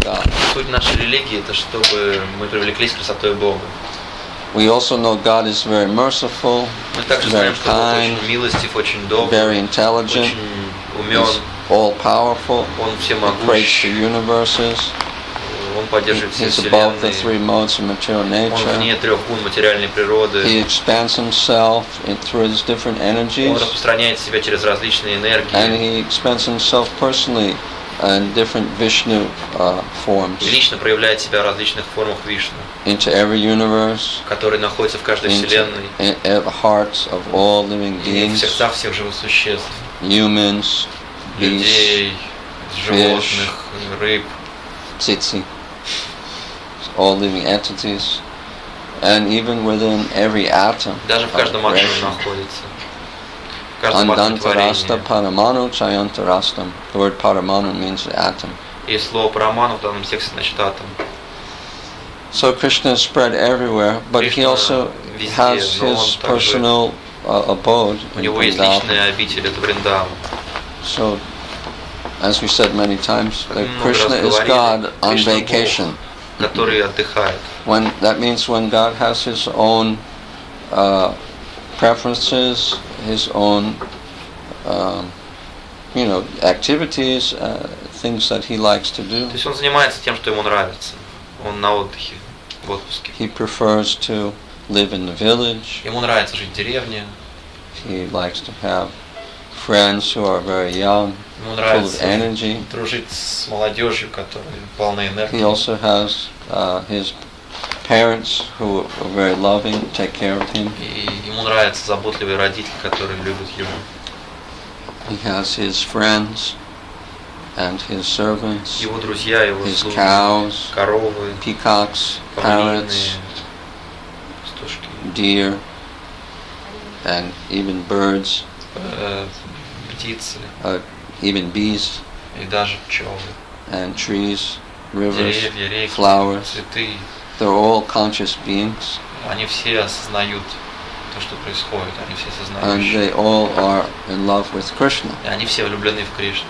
God. Суть нашей религии это чтобы мы привлеклись красотой Бога. We also know God is very merciful, Мы также very знаем, что Бог kind, очень милостив, очень добр, very intelligent, очень умен, He's all-powerful, Он He creates всемогущ, the universes, Он поддерживает все He's above the вселенные, three modes of material Он nature. вне трех гун материальной природы, He expands Himself through His different Он energies, распространяет себя через различные and энергии He expands Himself personally in different Vishnu forms и лично проявляет себя в различных формах Вишну, into every universe, который находится в каждой вселенной in the hearts of all living и в beings, сердцах всех живых существ, humans, beasts, людей, животных, рыб, tsitsi, all living entities, and even within every atom даже в of каждом атоме creation. находится. В каждом атоме Andantarasta творения. paramanu chayantarastam. The word paramanu means atom. И слово параману в данном тексте значит атом. So Krishna is spread everywhere, but he Кришна also везде, has но his он также, personal abode у in него есть Vrindavan. личная обитель, это Вриндаван. So, as we said many times, that Много Krishna раз is говорили, God on Кришна Бог, vacation. который отдыхает. That means when God has His own preferences, His own, activities, things that He likes to do. То есть он занимается тем, что ему нравится. Он на отдыхе, в отпуске. He prefers to live in the village. Ему нравится жить в деревне. He likes to have friends who are very young, Ему full of нравится energy. дружить с молодежью, которая полна He энергии. also has his parents who are very loving, take care of him. И ему нравятся заботливые родители, которые любят его. He has his friends and his servants, Его друзья, его his слуги, cows, коровы, peacocks, павлины, parrots, пастушки, deer, and even birds, птицы even bees, и даже пчелы, and trees, rivers, деревья, реки, flowers. цветы. They're all conscious beings, Они все осознают то, что происходит. Они все and осознающие. they all are in love with Krishna. И они все влюблены в Кришну.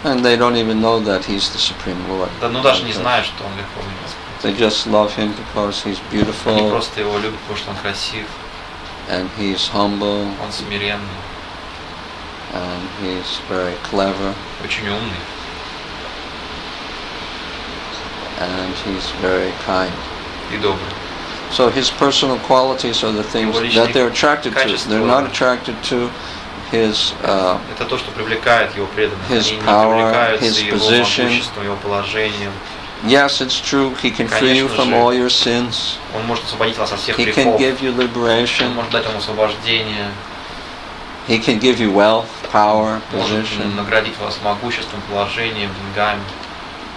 And they don't even know that He's the Supreme Lord. Да, ну даже не знают, что он Верховный Господь. They just love Him because He's Они beautiful просто его любят, потому что он красив, and He's humble он смиренный, and He's very clever очень умный and He's very kind. и добрый. So His personal qualities are the things that they're attracted to. They're not attracted to His Это то, что привлекает его преданных. his Они не power, привлекаются his его position. могуществом, его положением. Yes, it's true. He can free you Конечно from же. all your sins. Он может освободить вас от всех He can грехов. give you Он liberation. может дать вам освобождение. He can give you wealth, power, Может position. наградить вас могуществом, положением, деньгами.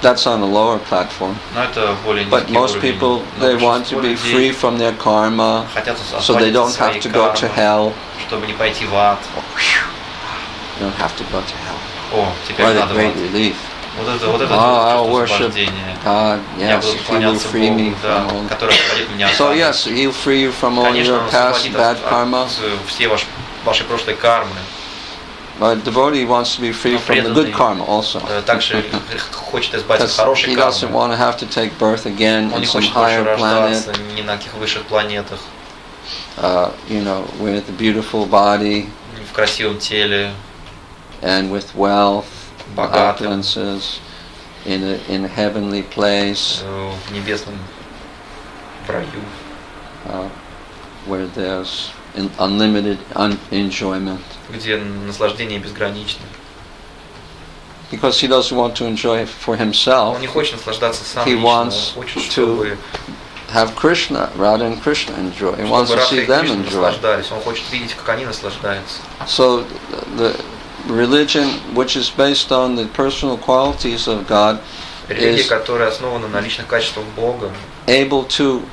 That's on a lower platform. Но это более But низкий most уровень. people, Но they want большинство to be людей free from their karma, хотят so they освободиться don't от своей have to go to кармы, hell. чтобы не пойти в ад. You don't have to go to hell. О, теперь What a надо в great ад. relief. Вот это I'll чувство worship освобождения. God. Я Yes, буду He will поклоняться free me Богу, да, from all. который освободит меня от So ада. yes, He'll free you from all Конечно, your Он past освободит bad karma. от все вашей прошлой кармы. But devotee wants to be free from the good karma also. Также хочет избавиться от Because хорошей he doesn't кармы. want to have to take birth again Он in не some хочет больше higher рождаться planet, ни на каких высших планетах, with a beautiful body в красивом теле, and with wealth, богатым, opulences, in a heavenly place в небесном в раю, where there's unlimited enjoyment. где наслаждение безгранично. Because he doesn't want to enjoy it for himself. Он не хочет наслаждаться сам He лично, он wants хочет, to чтобы have Krishna, Radha and Krishna enjoy. He wants to Радха see и them Кришна enjoy. наслаждались. Он хочет видеть, как они наслаждаются. So the religion, which is based on the personal qualities of God, Религия, is которая основана на личных качествах Бога, able to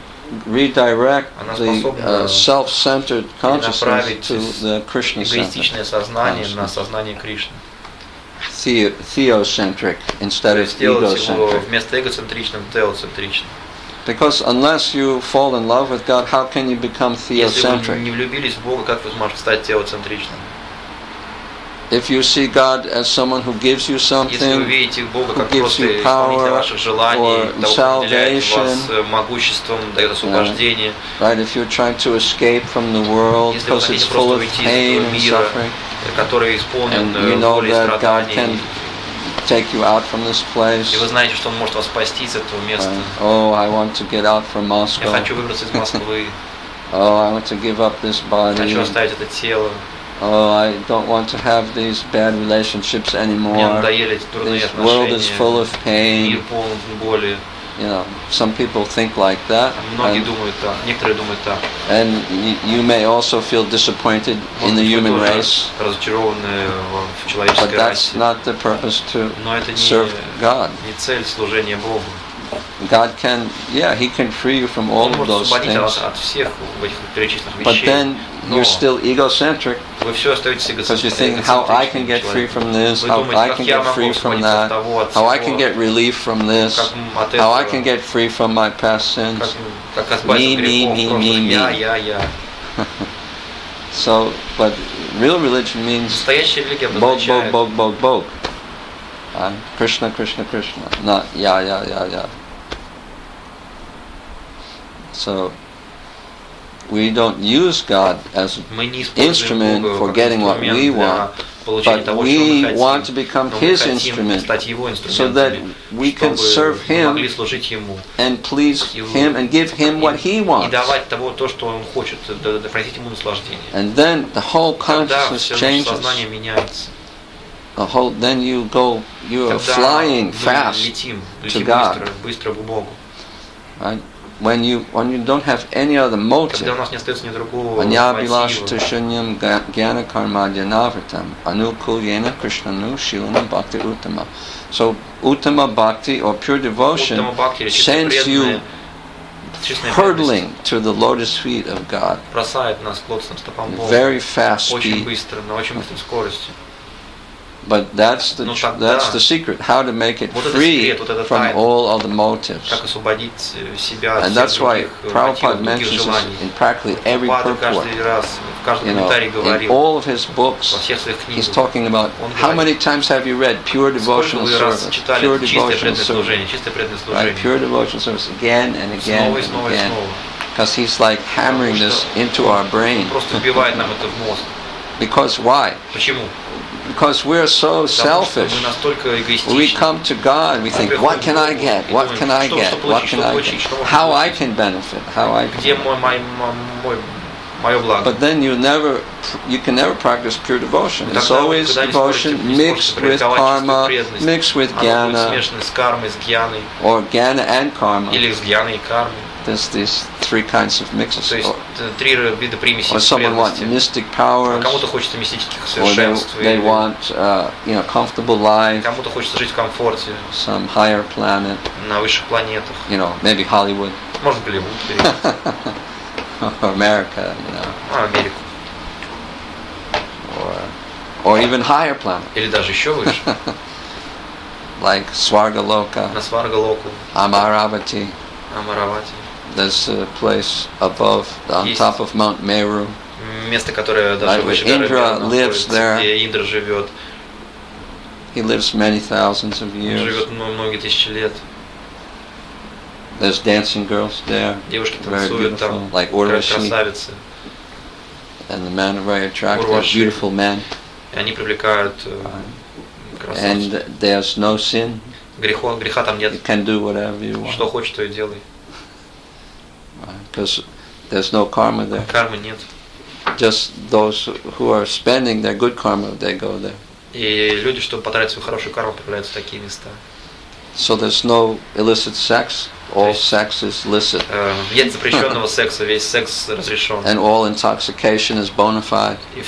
redirect Она the способна self-centered consciousness перенаправить to the Krishna-centered эгоистичное сознание на consciousness. сознание Кришны. Theocentric instead of Сделать его egocentric. вместо эгоцентричным теоцентричным. Because unless you fall in love with God, how can you become Если вы theocentric? не влюбились в Бога, как вы сможете стать теоцентричным? if you see God as someone who gives you Если вы something, видите Бога who как gives просто you исполнителя power ваших желаний, or того, кто наделяет вас salvation, могуществом, дает освобождение, right? If you're trying to escape from the world если вы because it's хотите full просто of уйти из pain этого and мира, suffering, который исполнен and you know болью и that God страданий, can take you out from this place. и вы знаете, что Он может вас спасти с этого места. Oh, I want to get out from Я Moscow. хочу выбраться из Москвы, Oh, I want to give up this body. хочу оставить это тело. Oh, I don't want to have these bad relationships Мне anymore. надоели эти дурные This world is full отношения, of pain. мир полон боли. You know, some people think like that. Многие думают так, некоторые думают так. And you may also feel disappointed in the human race. Разочарованы в But человеческой that's расе. not the purpose to Но это serve God. не цель служения Богу. God can, yeah, He can free you from all Он of может those освободить вас things. от всех этих перечисленных But вещей. then Но you're still egocentric вы все остаетесь because you think how I can get free from this, Вы how думаете, I как can я get могу free from освободиться that, от того, от how I can всего, get relief from this, как от how I этого, can get free from my past sins. как избавиться от грехов прошлых. Я. So, but real religion means Настоящая религия Bog, обозначает Bog, Bog, Bog, Bog. Krishna, Krishna, Krishna. Not ya. So, we don't use God as мы не используем instrument Бога for как getting what инструмент we для want, получения but того, что мы we хотим. want to become Но мы His хотим instrument стать Его so that инструментами, we can чтобы serve мы могли Him служить Ему and please Him and give Him what He и wants. давать того, то, что Он хочет, приносить Ему наслаждение. And then the whole Когда consciousness все наше changes. сознание меняется, Then you are когда flying мы fast летим to God. быстро к Богу. Right? When you don't have any other motive. Когда у нас не остается ни другого Anyabilash мотива, tushunyam gyana karmadya navritam anukulyena krishnanu shilanam bhakti uttama. So uttama bhakti or pure devotion Уттама бхакти, sends you чистая hurtling преданность to the lotus feet of God. бросает нас к лотосным стопам Бога. Very fast Очень speed. быстро, на очень быстрой скорости. But that's the secret, how to make it free from all other motives. Как освободить себя от And всех that's why других Prabhupada мотивов, других mentions this желаний. in practically every Прабхупада purport. каждый раз, в каждом комментарии In говорил, all of his books, во всех своих he's книгах, talking about how many times have you read pure devotional сколько вы раз service, читали pure чистое devotional преданное service, служение, чистое преданное right? служение. Pure devotional service again and again Снова и and снова и again, снова. because he's like hammering this into our brain. Просто вбивает нам это в мозг. Because why? Почему? Because we're so Потому что selfish. мы настолько We эгоистичны. come to God, we think, what can I get? What can I get? What can I get? How I can benefit? How I can. Где мое благо? But then you can never practice pure devotion. It's always devotion mixed with karma, mixed with Оно будет jnana, смешано с кармой, с гьяной, or jnana and karma. или с гьяной и кармой. There's these three kinds of mixes. То есть три вида примесей Or someone wants преданности. mystic А powers, кому-то хочется мистических or совершенств, they или want comfortable life, кому-то хочется жить в комфорте, some higher planet, на высших планетах. Maybe Hollywood, Может, Голливуд, or America, Америку. or even higher planet, Или даже еще выше, like Swargaloka, на Сваргалоку, Amaravati. Амаравати. There's a place above, on Есть top of Mount Meru. Место, которое даже Right, выше where горы Indra Меру lives находится, there. где Индра живет. He lives many thousands of Он years. живет многие тысячи лет. There's dancing girls there, Девушки very танцуют beautiful, там, like Urvashi, красавицы. and the men are very attractive, Urvashi. beautiful men. И они привлекают красавцев. And there's no sin. Греха там You нет. can do whatever you want. Что хочешь, то и делай. Because there's no karma there. Кармы нет. Just those who are spending their good karma, they go there. И люди, чтобы потратить свою хорошую карму, отправляются в такие места. So there's no illicit sex. All sex is licit. Нет запрещенного секса, весь секс разрешен. And all intoxication is bona fide. И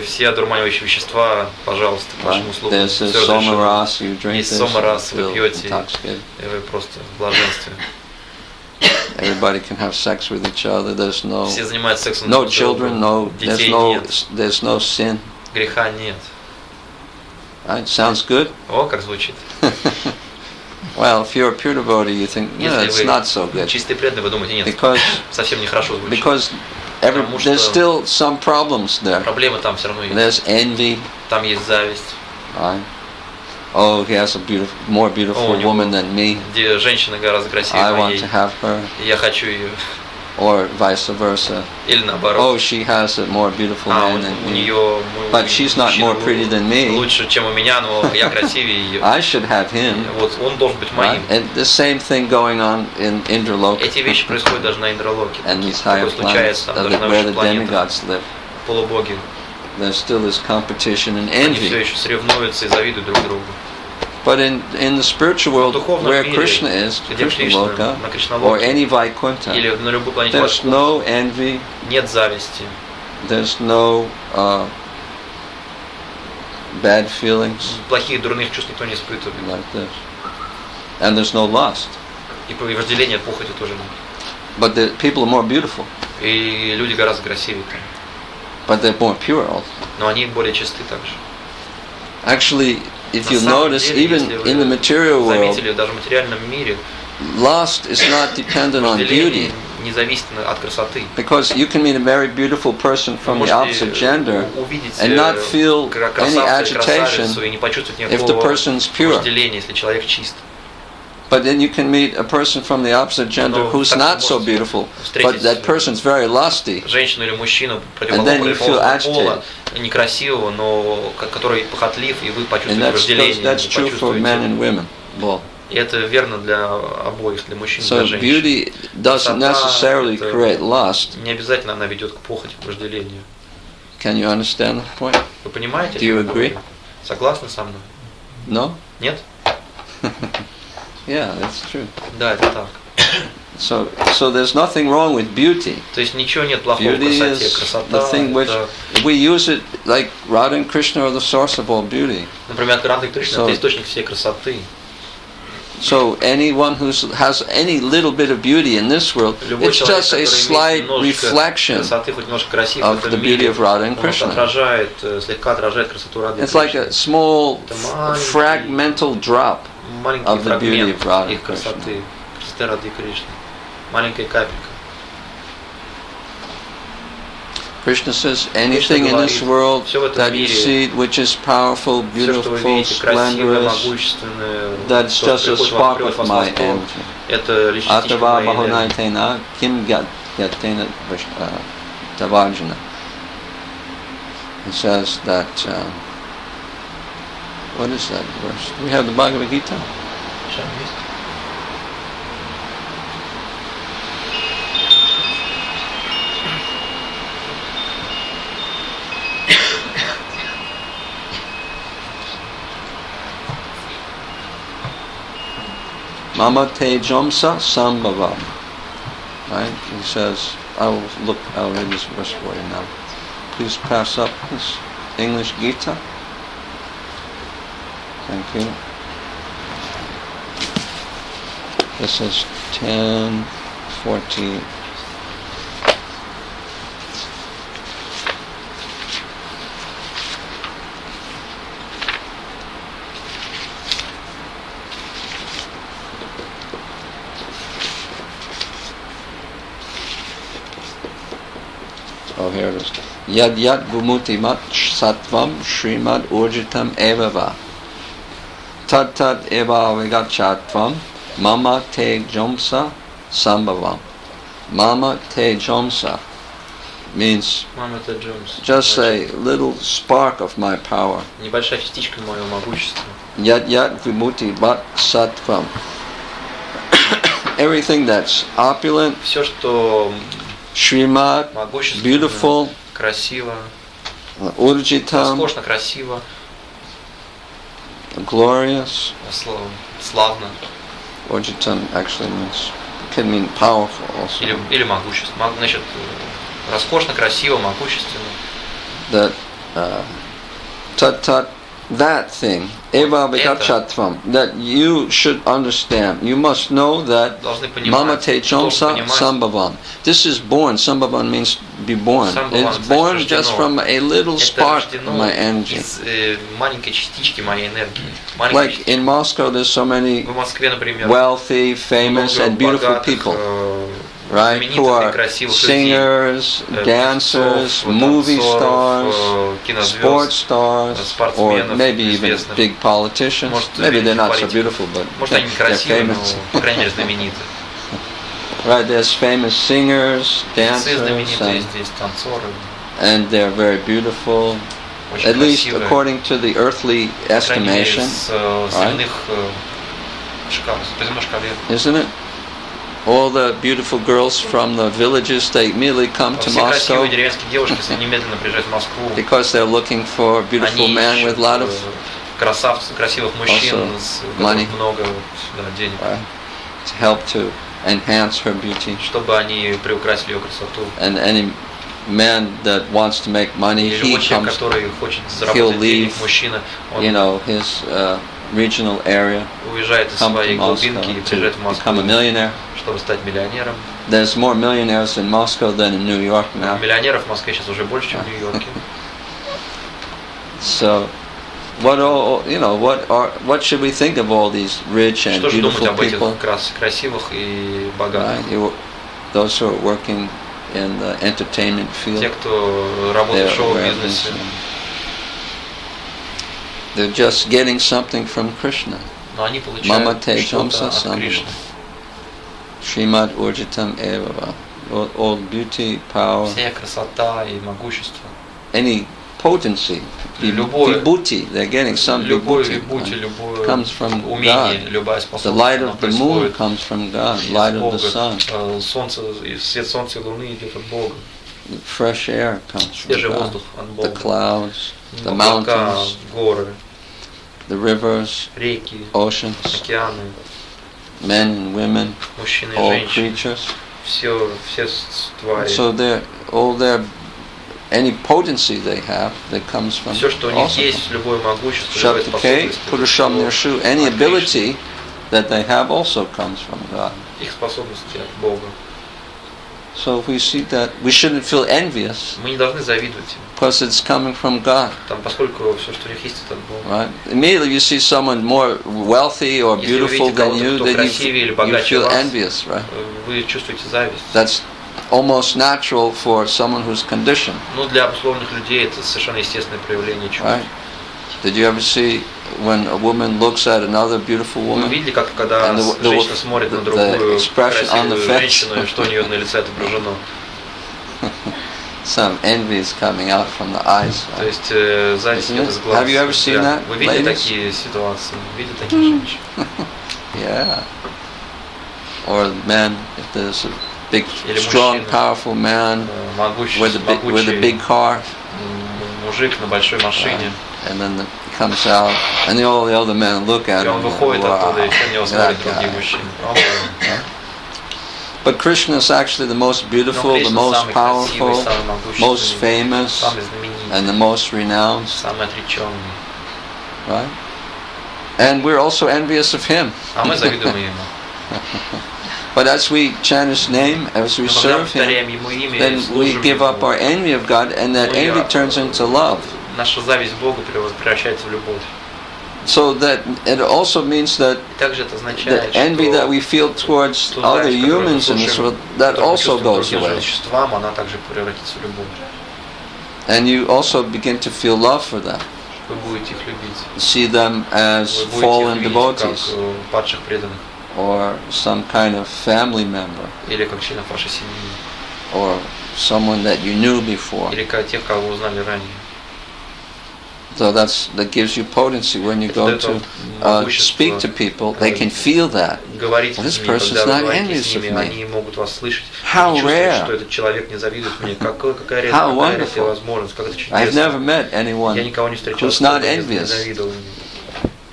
все одурманивающие вещества, пожалуйста, к вашим услугам. There's a somaras, you drink Есть this, сомарас, you вы feel пьете, intoxicated. и вы просто в блаженстве. Everybody can have sex with each other. There's Все занимаются сексом no друг с другом. children, Детей нет, there's no sin. греха нет. Right? Sounds good? О, как звучит. Well, if you're a pure devotee, you think, Если it's вы not so good. чистый преданный, вы думаете, нет, Because совсем нехорошо звучит. because Потому there's что still some problems there. проблемы там все равно есть. There's envy, Там есть зависть. Right? Oh, he has a more beautiful у него woman than me. Где женщина гораздо красивее I want моей. to have her. И я хочу ее. Or vice versa. Или наоборот. Oh, she has a more beautiful man than у me. нее But she's not more pretty than me. Лучше, чем у меня, но я красивее ее. I should have him. Вот он должен быть моим. Right? And the same thing going on in Indraloka. Эти вещи происходят даже на Индралоке. And these higher planets, where the demigods live. Полубоги. There still is competition and Они все envy. еще соревнуются и завидуют друг другу. But in the spiritual world, where Krishna is, Krishnaloka, or any Vaikuntha, или на любой планете there's no envy, нет зависти, there's no bad feelings плохих, дурных чувств никто не испытывает. like this. And there's no lust. И вожделения, похоти тоже нет. But the people are more beautiful. И люди гораздо красивее там. But they're more pure also. Но они более чисты также. Actually, if you notice, even in the material world, заметили, даже в материальном мире, lust is not dependent on beauty. Не зависит от красоты. Because you can meet a very beautiful person from the opposite gender and not feel any agitation if the person's pure. Если человек чист. But then you can meet a person from the opposite gender who's not so beautiful, but that person's very lusty. Женщину или мужчину And then you feel противоположного пола, некрасивого, но который похотлив, и вы почувствуете вожделение. That's true for men and women. Well, и это верно для обоих, для мужчин и so для женщин. beauty doesn't necessarily create lust. Не обязательно она ведет к похоти, к вожделению. Can you understand the point? Вы понимаете? Do you agree? Согласны со мной? No? Нет? Yeah, that's true. Да, это так. So there's nothing wrong with beauty. То есть ничего нет плохого в Beauty красоте. is Красота the thing which это... we use it like Radha and Krishna are the source of all beauty. Например, Радха и Кришна это источник всей красоты. So anyone who has any little bit of beauty in this world, it's just a slight reflection of the beauty of Radha and Krishna. It's like a small fragmental drop of the beauty of Radha and Krishna. Krishna says, anything in this world that you see which is powerful, beautiful, splendorous, that's just a spark of my energy. Atava bahunaitena kim gatena tavarjana. It says that, what is that verse? We have the Bhagavad Gita. Mama te jomsa sambhava. Right? He says, I'll read this verse for you now. Please pass up this English Gita. Thank you. This is 10:14. Oh, here it is. Yad yad vumutimat sattvam srimad urjitam evava. Tad tad eva vigachatvam mama te jomsa sambhavam. Mama te jomsa means just a little spark of my power. Небольшая частичка моего могущества. Yad yad vumutimat sattvam. Everything that's opulent, все, что Srimad, beautiful, красиво, urjitam, роскошно, красиво, glorious. Славно. Urjitam actually can mean powerful also. Или могущественно. Значит, роскошно, красиво, могущественно. That tat that thing, eva vikachatvam, that you should understand. You must know that mama te jomsa sambhavam. This is born. Sambhavam means be born. It's born just from a little spark of my energy. Like in Moscow, there's so many wealthy, famous, and beautiful people. right? Who are singers, dancers, movie stars, sports stars, or maybe even big politicians. Maybe they're not so beautiful, but they're famous. Right, there's famous singers, dancers, and they're very beautiful, at least according to the earthly estimation, right? Isn't it? All the beautiful girls from the villages, they immediately come to Moscow because they're looking for a beautiful man with a lot of money, right? To help to enhance her beauty. And any man that wants to make money, he'll leave, his regional area, come to Moscow to become a millionaire. There's more millionaires in Moscow than in New York now. So, what should we think of all these rich and beautiful people? Right? Those who are working in the entertainment field, they're just getting something from Krishna. Mama te jamsa samva. Srimad urjitam eva. All beauty, power, any potency, vibhuti, they're getting some vibhuti, comes from God. The light of the moon comes from God, light of the sun. The fresh air comes from God. The clouds, the mountains, the rivers, oceans, men and women, all creatures. So any potency they have that comes from Shakti, Purusham Nirshu, any ability that they have also comes from God. So if we see that, we shouldn't feel envious because it's coming from God. Right? Immediately you see someone more wealthy or beautiful than you, then you feel envious, right? That's almost natural for someone who's conditioned. Right? Did you ever see when a woman looks at another beautiful woman, and the expression on the face, some envy is coming out from the eyes. Right? Have you ever seen that, ladies? Yeah. Or men, if there's a big, strong, powerful man with a big car, and then he comes out, and all the other men look at him. Wow, that guy. But Krishna is actually the most beautiful, the most powerful, most famous, and the most renowned. Right? And we're also envious of him. But as we chant His name, as we serve Him, then we give up our envy of God, and that envy turns into love. So that it also means that the envy that we feel towards other humans in this world, that also goes away. And you also begin to feel love for them. See them as fallen devotees, or some kind of family member, or someone that you knew before. So that gives you potency. When you go to speak to people, they can feel that. Well, this person's not envious of me. How rare! How wonderful! I've never met anyone who's not envious,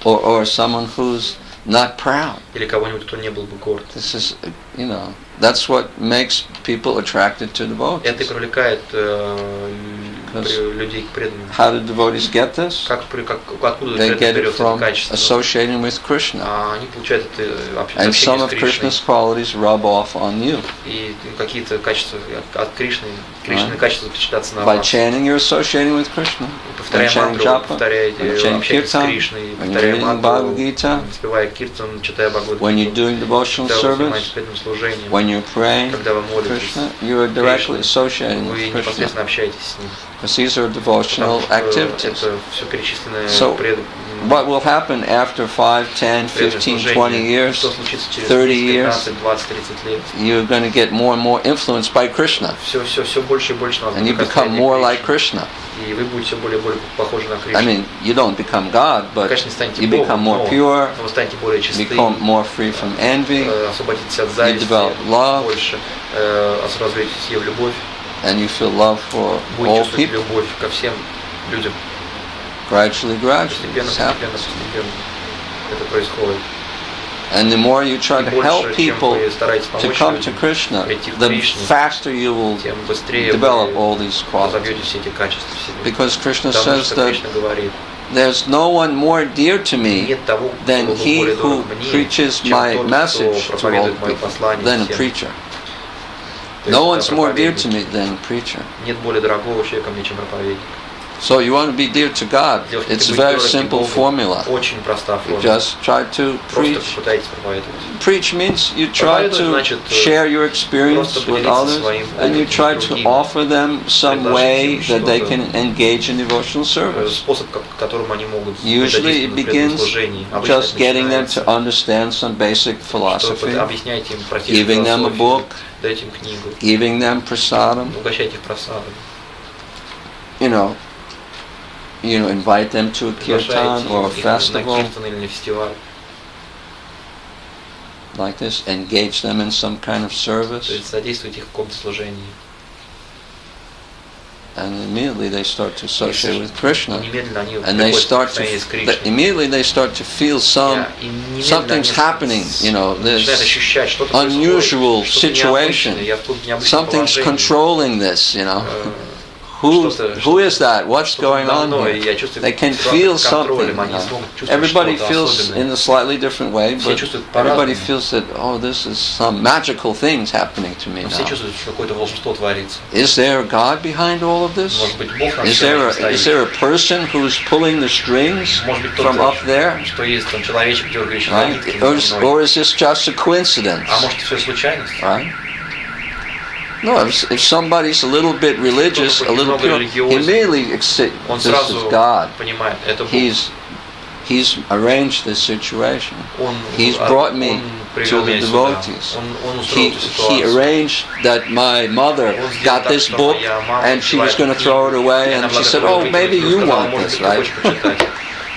or someone who's not proud. This is, that's what makes people attracted to devotees. Because людей к преданным. How do devotees get this? Откуда They get it берется это from качество? associating with Krishna. Они получают это And общение some с of Кришной. Krishna's qualities rub off on you. И какие-то качества от Кришны качества впечатляться на By вас. chanting, you're associating with Krishna. Повторяя мантру, повторяете, общаетесь с Кришной, повторяя мантру, спевая киртан, читая Бхагавад-гиту, When you're doing devotional service, служением, when you're praying когда вы молитесь, Krishna, you are directly associating вы with непосредственно Krishna. общаетесь с ним. Because these are devotional activities. Это все перечисленное So, what will happen after 5, 10, 15, 20 years, 30 years, you're going to get more and more influenced by Krishna. And you become more like Krishna. I mean, you don't become God, but you become more pure, you become more free from envy, you develop love, and you feel love for all people. Gradually, this happens. And the more you try to help people to come to Krishna, the faster you will develop all these qualities. Because Krishna says that there's no one more dear to me than he who preaches my message to all people, than a preacher. No one's more dear to me than a preacher. So you want to be dear to God. It's a very simple formula. You just try to preach. Preach means you try to share your experience with others, and you try to offer them some way that they can engage in devotional service. Usually it begins just getting them to understand some basic philosophy, giving them a book, giving them prasadam, invite them to a kirtan or a festival like this, engage them in some kind of service, and immediately they start to associate with Krishna, and they start to feel something's happening, this unusual situation, something's controlling this, Who is that? What's going on here? They can feel something. Everybody feels in a slightly different way, but everybody feels that, this is some magical things happening to me now. Is there a God behind all of this? Is there a person who's pulling the strings from up there? Right? Or is this just a coincidence? Right? No, if somebody's a little bit religious, a little pure, he immediately accepts this is God. He's arranged this situation. He's brought me to the devotees. He arranged that my mother got this book and she was going to throw it away, and she said, maybe you want this, right?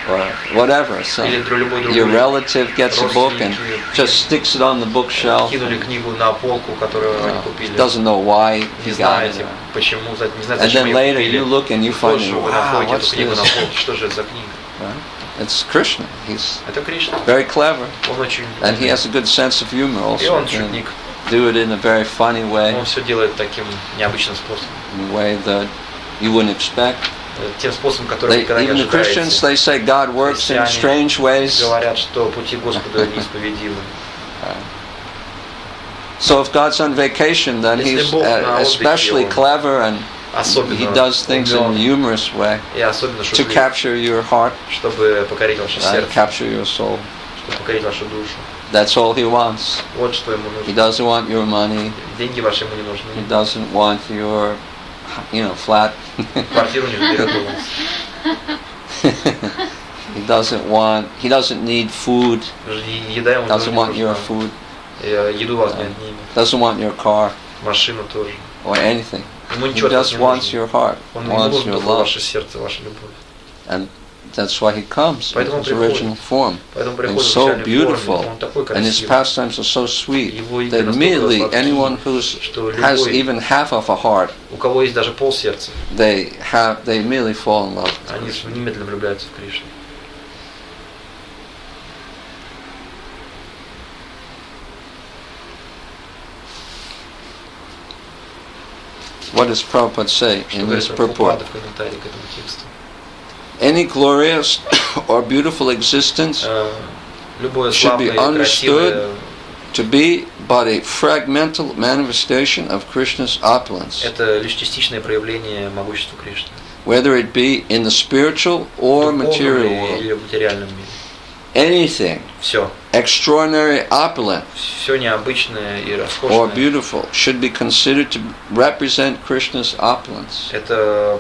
Or whatever. So your relative gets a book and just sticks it on the bookshelf. Doesn't know why he got it. And then later you look and you find, wow, what's this? Right? It's Krishna. He's very clever. And he has a good sense of humor also. And do it in a very funny way. In a way that you wouldn't expect. Even the Christians, they say God works in strange ways. So if God's on vacation, then He's especially clever, and He does things in a humorous way to capture your heart, capture your soul. That's all He wants. He doesn't want your money. He doesn't want your flat. He doesn't need food. Doesn't want your food. Doesn't want your car. Or anything. He just wants your heart. Wants your love. And that's why He comes in His original form. And so beautiful. And His pastimes are so sweet that immediately anyone who has even half of a heart, they immediately fall in love with Krishna. What does Prabhupada say in this purport? Any glorious or beautiful existence should be understood to be but a fragmental manifestation of Krishna's opulence. Это лишь частичное проявление могущества Кришны. Whether it be in the spiritual or material world. Или в материальном мире. Anything Все. Extraordinary opulent Все необычное и роскошное or beautiful should be considered to represent Krishna's opulence. Это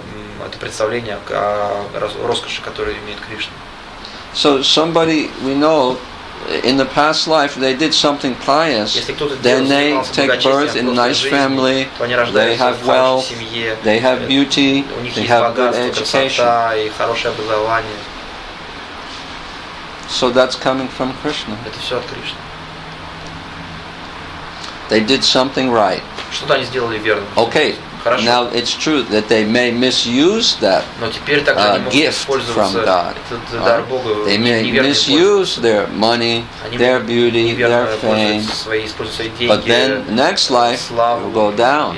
представление о роскоши, которую имеет Кришна. So somebody we know in the past life they did something pious, then they take birth in a nice family, they have wealth, they have beauty, they have good education. So that's coming from Krishna. Это все от Кришны. They did something right. Что-то они сделали верно. Okay. Хорошо. Now it's true that they may misuse that gift from God. They may misuse their money, their beauty, their fame. But then next life will go down.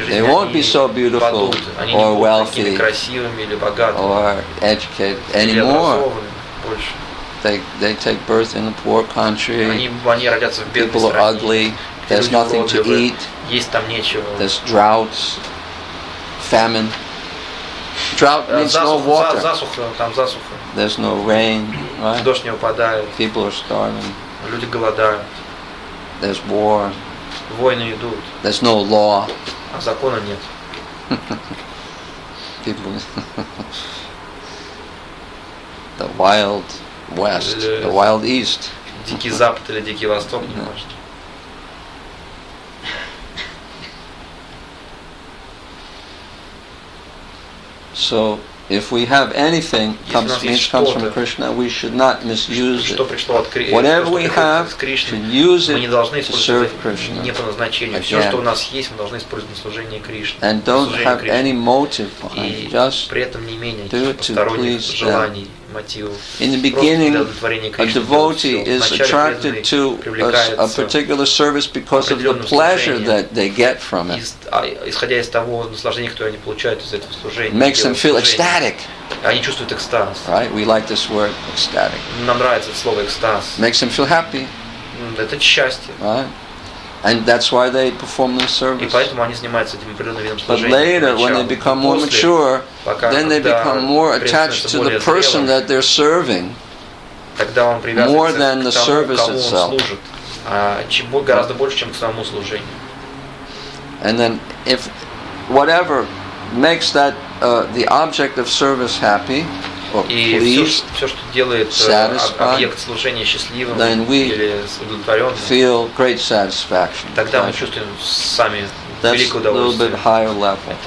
They won't be so beautiful or wealthy or educated anymore. They take birth in a poor country. People are ugly. There's nothing to eat. There's droughts, famine. Drought means no water. There's no rain, right? People are starving. There's war. There's no law. People. The wild west, the wild east. Дикий Запад или Дикий Восток, не может. So, if we have anything comes from Krishna, we should not misuse it. Whatever we have, we should use it to serve Krishna. And don't have any motive behind it. Just do it to please them. In the beginning, a devotee is attracted to a particular service because of the pleasure that they get from it. It makes them feel ecstatic. Right? We like this word, ecstatic. Makes them feel happy. Right? And that's why they perform their service. But later, when they become more mature, then they become more attached to the person that they're serving, more than the service itself. And then if whatever makes that the object of service happy, or pleased, satisfied, then we feel great satisfaction. That's a little bit higher level.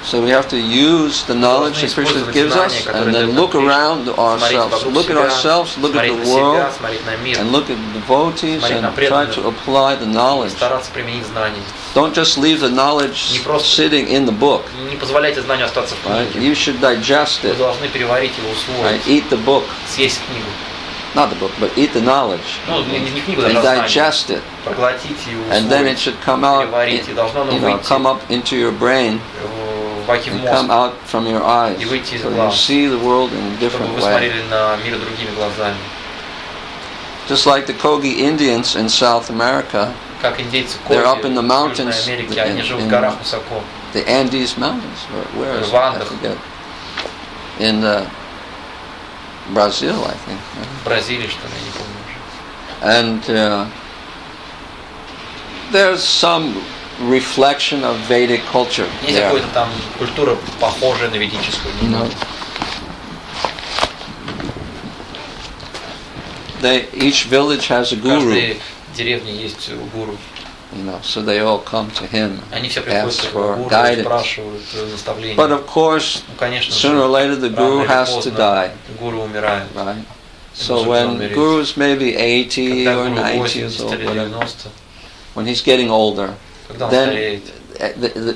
So we have to use the knowledge that Krishna gives us and then look around ourselves. Look at ourselves, look at the world, and look at the devotees and try to apply the knowledge. Don't just leave the knowledge sitting in the book. Right? You should digest it. Right? Eat the book. Not the book, but eat the knowledge. And digest it. And then it should come out, come up into your brain. And come out from your eyes, so you see the world in a different way. Just like the Kogi Indians in South America, they're up in the mountains, in the Andes Mountains, where is it? I forget. In Brazil, I think. And there's some reflection of Vedic culture. Есть какая-то там культура похожая на ведическую. Each village has a guru. В каждой деревне есть гуру. So they all come to him, Они все приходят ask к for гуру, guidance. спрашивают наставления. But of course, sooner or later the guru has to die. Гуру умирает. Right? So when guru's maybe 80 or 90 years old, whatever, when he's getting older, then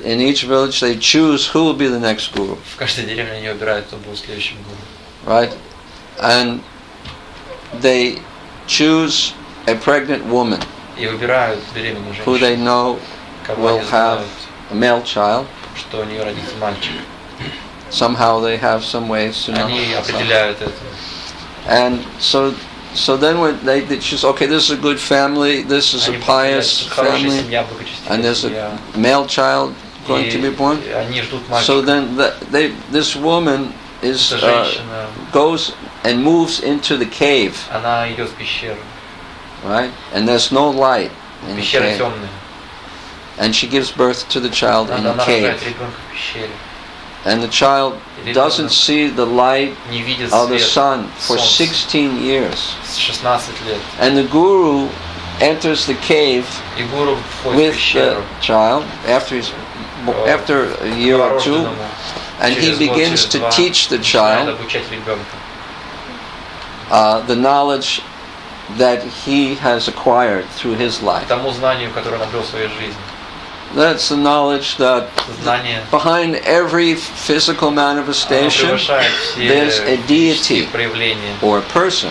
in each village they choose who will be the next guru. В каждой деревне они выбирают, кто будет следующим гуру. Right? And they choose a pregnant woman И выбирают беременную who they женщину, know кого will они have знают, a male child. что у нее родится мальчик. Somehow they have some ways to know. Они определяют это. And so then when they choose, okay, this is a good family, this is a Они pious определяют, хорошая family, семья, благочестивая and there's семья. a male child going to be born. И они ждут So мальчика. then this woman is Эта женщина, goes and moves into the cave, она идет в пещеру. right? And there's no light in the Пещера cave. темная. And she gives birth to the child in the Она рождает cave. ребенка в пещере. And the child doesn't see the light Не видит of the свет sun for солнца 16 years. с 16 лет. And the guru enters the cave И гуру входит в with the пещеру child after a year or two, новорожденному. and he Через год, begins через to два teach the начинает child обучать ребенка. the knowledge that he has acquired through his life. Тому знанию, которое он обрел в своей жизни. That's the knowledge that Знание, behind every physical оно manifestation превышает there's a все deity физические проявления. or a person.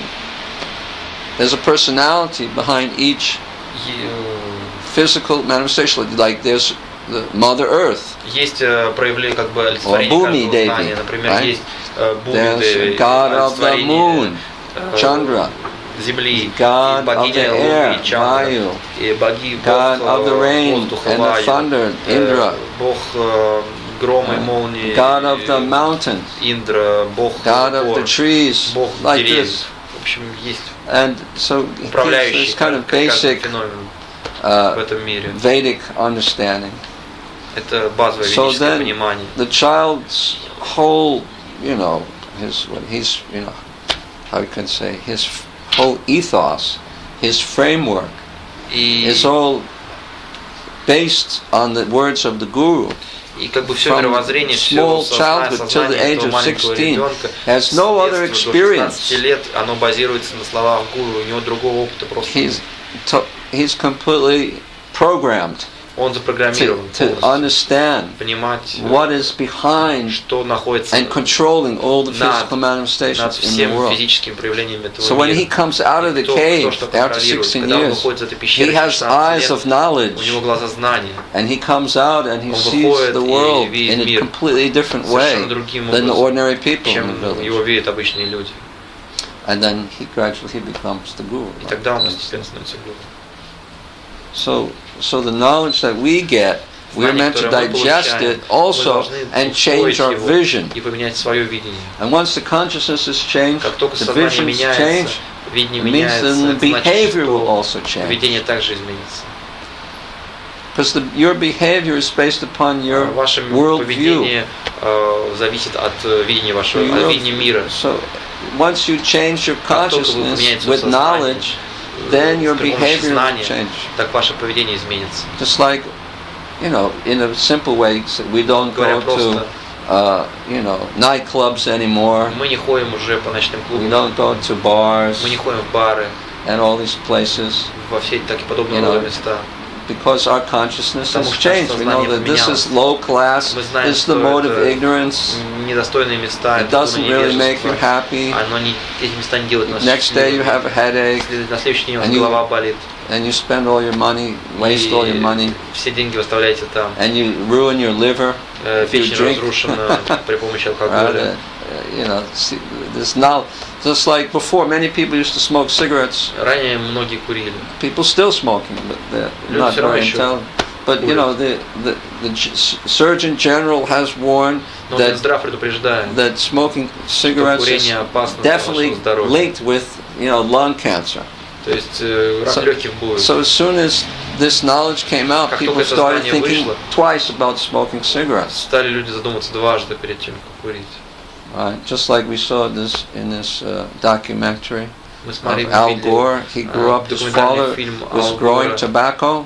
There's a personality behind each physical manifestation. Like there's the Mother Earth. Есть проявление, как бы олицетворение Bhumi каждого Devi, знания. Например, right? есть Бхуми There's Деви, God of the moon, олицетворение Chandra, земли, God и of богиня the Луны, air, Чандра, Vayu, и боги, God of the бог rain воздуха, and the Ваю, thunder, Indra, бог грома и молнии, God of the mountains, Индра, бог God of гор, the trees, бог like деревьев. this. В общем, есть And so управляющий it's kind of каждый basic феномен в этом мире. Vedic understanding. Это базовое So ведическое then понимание. the child's whole, how you can say, his whole ethos, his framework is all based on the words of the Guru. И как бы все From мировоззрение, small все childhood till the age этого of маленького 16 ребенка has no other с детства до experience. 16 лет, оно базируется на словах гуру, у него другого опыта просто нет. He's completely programmed Он запрограммирован to полностью understand понимать, what is behind что находится and controlling all the physical над manifestations in the всеми world. физическими проявлениями этого So when he мира. comes out of the Кто cave что after контролирует, 16 когда он years, выходит из этой he пещеры, has 16 eyes лет, of у knowledge, него глаза знаний, and he comes out and he он sees выходит the и world видит in a мир completely different way совершенно другим than the образом, ordinary people in the чем его village. видят обычные люди. And then he gradually becomes the guru. И тогда он постепенно становится гуру. So the knowledge that we get, we're meant to digest it also and change our vision. И поменять свое видение. And once the consciousness is changed, Как только the сознание vision is меняется, changed, видение it means меняется, then the это значит, behavior will что also change. поведение также изменится. Because your behavior is based upon your Ваше worldview. поведение зависит от видения вашего, от видения мира. So once you change your Как только вы consciousness поменяете with свое knowledge, сознание, then your с помощью behavior will знания, change. так ваше поведение изменится. Just like, in a simple way, we don't go Говоря просто, to, nightclubs anymore. мы не ходим уже по ночным We клубам, don't go to bars мы не ходим в бары, and all these places. во все такие подобные рода места. Because our consciousness Потому has что changed. We know that this is low class, Мы знаем, this is the что mode of это ignorance, недостойные места, it это doesn't really make you невежество. happy. Эти места не делают нас Next day you have a headache, На следующий день у вас and you- голова болит, and you spend all your money, waste all your money, все деньги вы оставляете там. and you ruin your liver if you Печень drink. разрушена при помощи алкоголя. There's now, just like before, many people used to smoke cigarettes. Ранее многие курили. People still smoking, but they're Люди not всё равно very еще intelligent. But the Surgeon General has warned Но that Минздрав предупреждает, that smoking cigarettes is курение опасно для definitely вашего здоровья. linked with lung cancer. То есть рак легких будет. So as soon as this knowledge came out, Как people только это started знание thinking вышло, twice about smoking cigarettes. Стали люди задумываться дважды перед тем, как курить. Right? Just like we saw this in this documentary Мы of смотрели Al видели, Gore. He grew up, his father документальный фильм was Ал growing Гора. tobacco,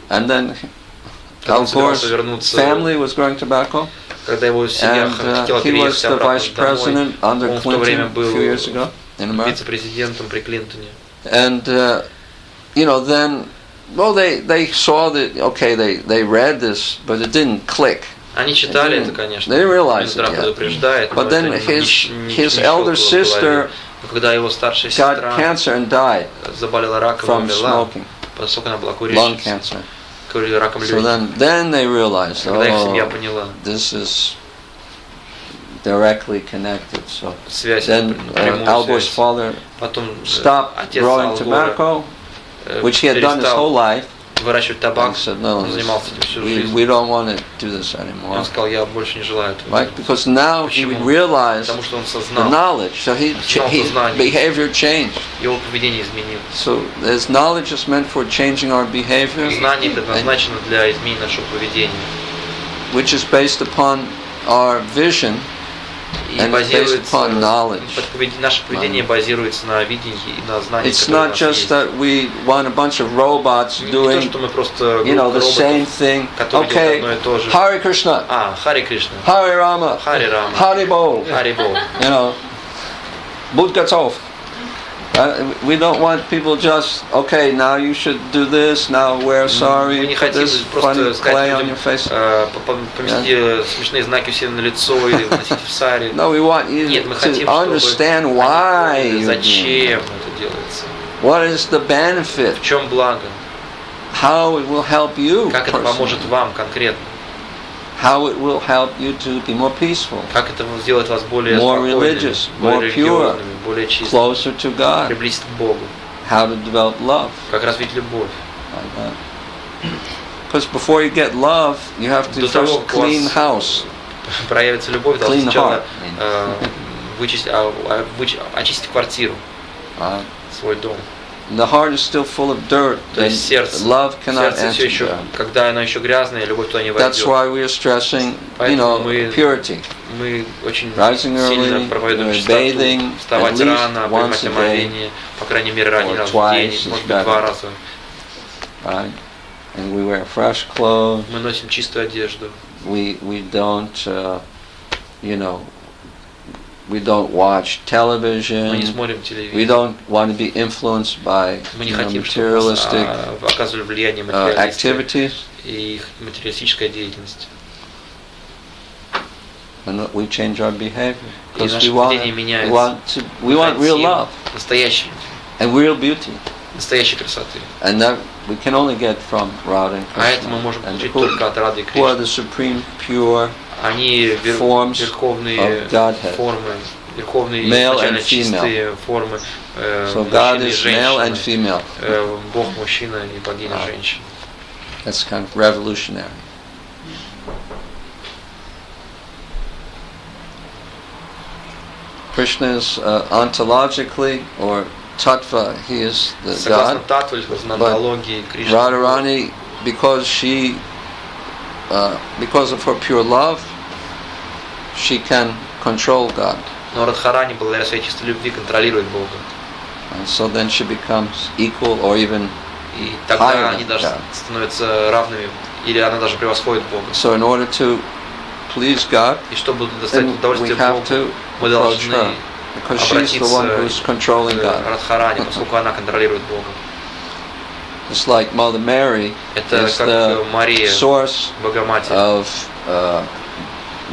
and then Когда Al он собирался Gore's вернуться, family was growing tobacco, когда его семья and хотела he was переехать the обратно vice домой, president under он в то время Clinton a few years был ago in America. вице-президентом при Клинтоне. And then, well, they saw that, okay, they read this, but it didn't click. Они читали это, конечно. They didn't realize it предупреждает. But then his elder sister когда его старшая got сестра cancer and died заболела раком и умерла, поскольку она была курильщицей, раком легких. So then they realized, когда их семья поняла, this is directly connected. So связь, then Albor's father stopped growing tobacco, which he had done his whole life. Выращивать табак, said, он занимался этим всю жизнь. We don't want to do this anymore. Он сказал, я больше не желаю этого. Right? Because now he realized Потому что он сознал, the knowledge, so his behavior changed. Его поведение изменилось. So as knowledge is meant for changing our behavior, знание предназначено для изменения нашего поведения, which is based upon our vision and based upon knowledge. Наше поведение базируется на видении и на знании. It's not just that we want a bunch of robots doing, the same thing. Okay, Hare Krishna, Hare Krishna, Hare Rama, Hare Rama, Hare Bol, Hare Bol. Bud Gatov. We don't want people just, okay, now you should do this, now wear sari, put this funny clay on your face. Поместите смешные знаки все на лицо или носите в саре. No, we want you to understand why you're зачем это делается. What is the benefit? В чем благо? How it will help you. Как это поможет вам конкретно? How it will help you to be more peaceful, как это сделает вас более more religious, more pure, более чистыми, closer to God, приблизить к Богу. How to develop love. Как развить любовь. Because before you get love, you have to first clean house. Проявится любовь, должна сначала очистить квартиру, свой дом. The heart is still full of dirt, and love cannot enter there. Когда оно еще грязное, любовь туда не войдет. That's why we are stressing, purity. Мы очень Rising сильно early, проповедуем bathing, чистоту, вставать рано, принимать омовение, по крайней мере, один раз в день, может быть, 2 раза. Right? And we wear fresh clothes. Мы носим чистую одежду. We don't, we don't watch television. Мы не смотрим телевизор. We don't want to be influenced by materialistic activities. И материалистическая деятельность. And we change our behavior because we want real love. Настоящий. And real beauty. Настоящей красоты. And that we can only get from Radha and Krishna. А это мы можем получить только от Рады и Кришны. Who are the supreme pure forms of Godhead. Male and female. So God is male and female. Бог мужчина и богиня женщина. That's kind of revolutionary. Krishna is ontologically or tattva, he is the God. But Radharani, because of her pure love, she can control God. Но Радхарани, благодаря своей чистой любви, контролирует Бога. And so then she becomes equal or even и тогда они даже становятся равными, или она даже превосходит Бога. So in order to please God, и чтобы доставить удовольствие Богу, мы должны обратиться к Радхарани, поскольку она контролирует Бога. It's like Mother Mary is the source of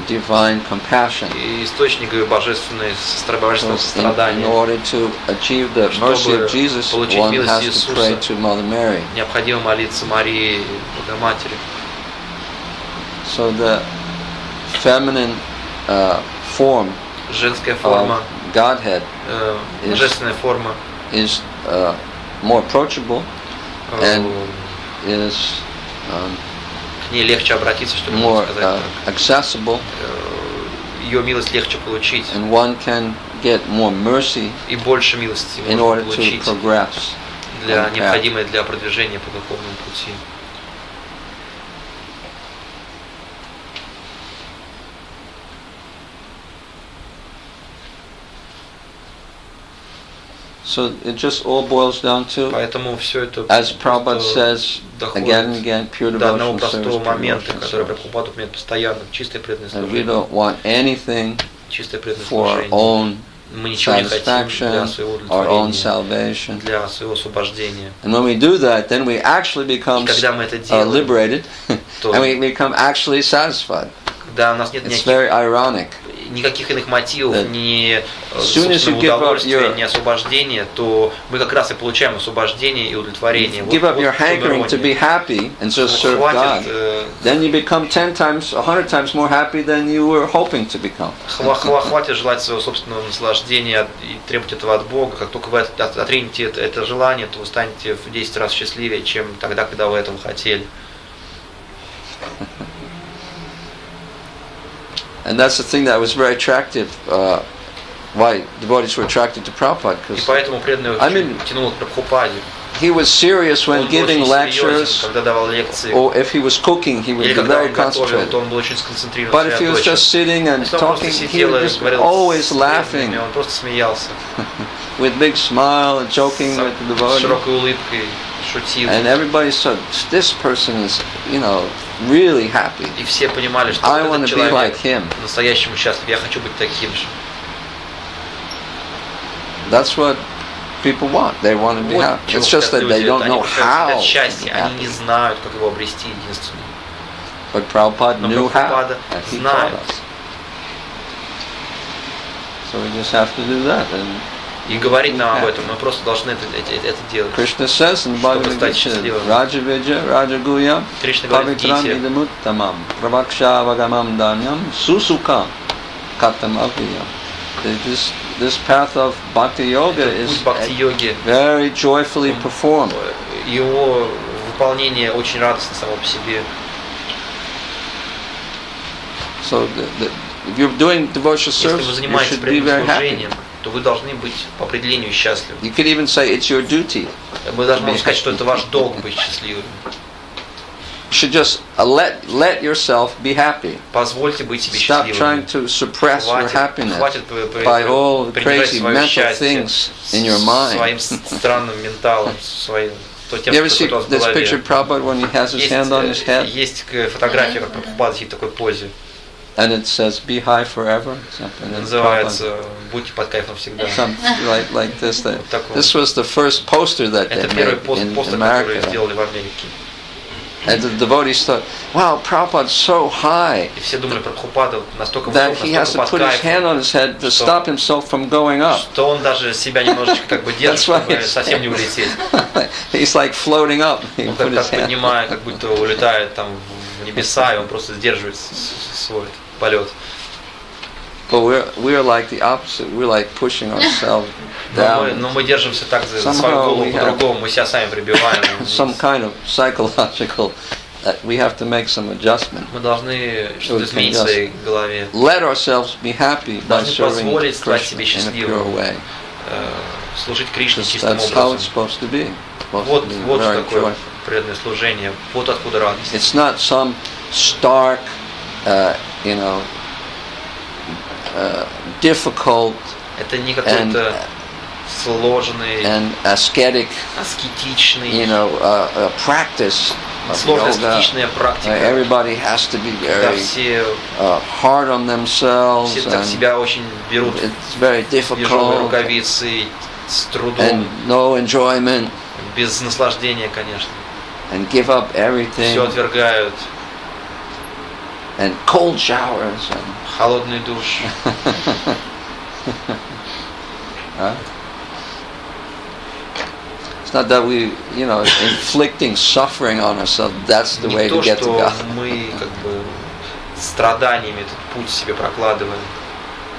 divine compassion. Источник божественного сострадания. In order to achieve the mercy of Jesus, one has to pray to Mother Mary. Необходимо молиться Марии, Богоматери. So the feminine form of Godhead is more approachable and is к ней легче обратиться, чтобы сказать, accessible. Ее милость легче получить. And one can get more mercy и больше милости можно получить для необходимой для продвижения по духовному пути. So it just all boils down to, as Prabhupada says again and again, pure devotion, service, and we don't want anything for our own satisfaction, our own salvation. And when we do that, then we actually become liberated and we become actually satisfied. когда у нас нет никаких иных мотивов, ни собственного удовольствия, ни освобождения, то мы как раз и получаем освобождение и удовлетворение. Give up your hankering to be happy and just serve God, then you become 10 times, 100 times more happy than you were hoping to become. Хватит желать своего собственного наслаждения и требовать этого от Бога. Как только вы отринете это желание, то вы станете в 10 раз счастливее, чем тогда, когда вы этого хотели. And that's the thing that was very attractive, why devotees were attracted to Prabhupada. I mean, he was serious when giving lectures, or if he was cooking, he would be very concentrated. But if he was just sitting and talking, he would just be always laughing, with big smile and joking with the devotee. And everybody said, this person is, really happy. I want to be like him. That's what people want. They want to be happy. It's just that they don't know how. But Prabhupada knew how. And he taught us. So we just have to do that. И говорить нам об этом, мы просто должны это делать. Krishna says in Bhagavad Gita, Raja Vidya, Raja Guyam, Pavitram Idamuttamam, Pravaksha Vagamam Danyam, Susukam, Katam Aviyam. This path of Bhakti Yoga is very joyfully performed. Его выполнение очень радостно само по себе. So if you're doing devotional service, you should be very happy. То вы должны быть по определению счастливы. You could even say it's your duty. Мы даже можем сказать, что это ваш долг быть счастливым. You should just let yourself be happy. Позвольте быть себе счастливым. Stop trying to suppress your happiness by all the crazy mental things in your mind. Своим странным менталом, своим тем, you ever see this picture of Prabhupada when he has his hand on his head? Есть фотография, как Прабхупада сидит в такой позе. And it says, "Be high forever." Называется «Будьте под кайфом всегда». Something like this. This was the first poster that they made in America. And the devotees thought, "Wow, Prabhupada's so high that he has to put his hand on his head to stop himself from going up." Что он даже себя немножечко как бы держит, чтобы совсем не улететь. He's like floating up. Он так поднимая, как будто улетает там в небеса, и он просто сдерживает свой полет. But we're like the opposite. We're like pushing ourselves down. Но мы держимся так за свою голову по-другому, мы себя сами прибиваем. Some kind of psychological that we have to make some adjustment. Мы должны что-то изменить в своей голове. Let ourselves be happy by serving Krishna in a pure way. Служить Кришне чистым образом. That's how it's supposed to be. Вот что такое преданное служение. Вот откуда радость. It's not some stark, difficult это не какой-то сложный, aesthetic, аскетичный, practice. Сложная аскетичная практика. Everybody has to be very hard on themselves. Все так себя очень берут. It's very difficult. Ежовые рукавицы с трудом. And no enjoyment. Без наслаждения, конечно. And give up everything. Все отвергают. And cold showers. Холодный душ. It's not that we, inflicting suffering on ourselves. That's the way to get to God. Мы как бы страданиями этот путь себе прокладываем.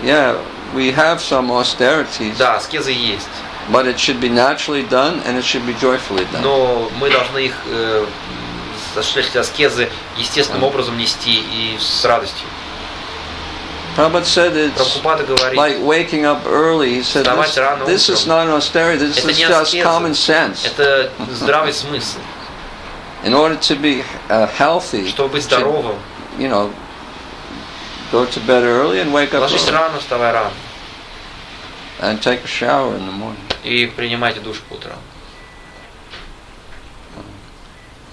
Yeah, we have some austerities. Да, аскезы есть. But it should be naturally done, and it should be joyfully done. Но мы должны их осуществлять аскезы естественным образом нести и с радостью. Prabhupada said it's like waking up early. He said this is not an austerity. This is just common sense. Это здравый смысл. In order to be healthy, чтобы быть здоровым, go to bed early and wake up early. Ложись рано, вставай рано. And take a shower in the morning. И принимайте душ по утрам.